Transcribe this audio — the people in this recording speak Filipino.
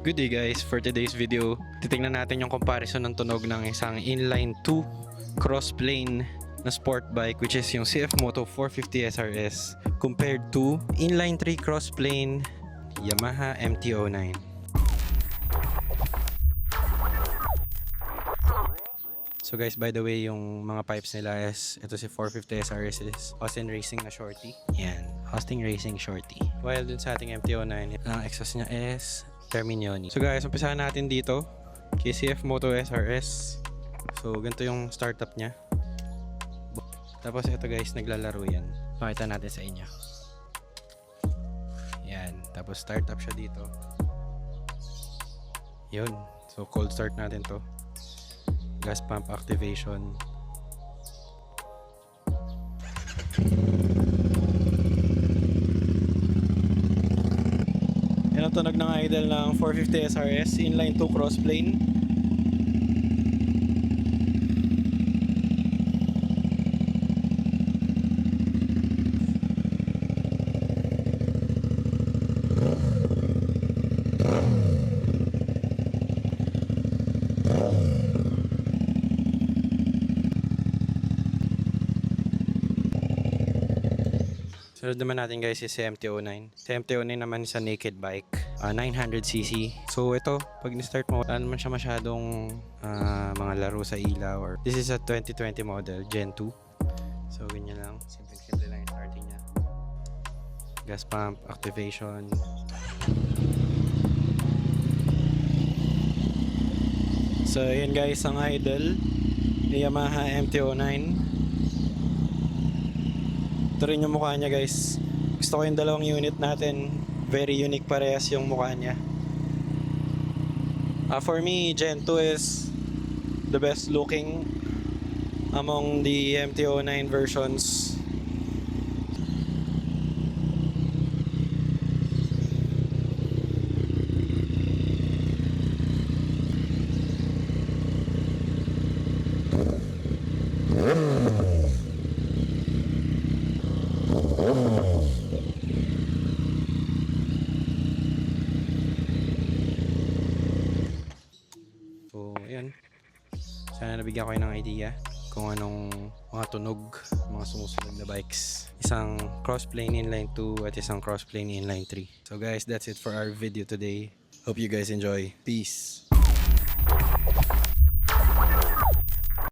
Good day guys, for today's video, titingnan natin yung comparison ng tunog ng isang inline 2 cross-plane na sport bike which is yung CF Moto 450 SRS compared to inline 3 cross-plane Yamaha MT-09. So guys, by the way, yung mga pipes nila is, ito si 450 SRS is Austin Racing na shorty. Yan, Austin Racing shorty. While dun sa ating MT-09, ang exhaust niya is Terminioni. So guys, umpisahan natin dito kay CF Moto SRS. So ganito yung startup niya. Tapos ito guys, naglalaro yan. Pakita natin sa inyo. Yan, tapos startup siya dito. Yun, so cold start natin to. Gas pump activation. Yan ang tunog ng idle ng 450 SRS inline 2 crossplane. Sunod naman natin guys is si MT-09. Si MT-09 naman is a naked bike, 900cc. So ito, pag ni-start mo, wala naman siya masyadong mga laro sa ilaw. Or this is a 2020 model, Gen 2. So ganyan lang, simple lang yung starting niya. Gas pump, activation. So yun guys, ang idle ni Yamaha MT-09. Ito rin yung mukha niya guys. Gusto ko yung dalawang unit natin. Very unique parehas yung mukha niya. For me, Gen 2 is the best looking among the MT-09 versions. So, ayan. Sana nabigyan ko kayo ng idea kung anong mga tunog, mga sumusunod na bikes. Isang crossplane inline 2 at isang crossplane inline 3. So guys, that's it for our video today. Hope you guys enjoy. Peace!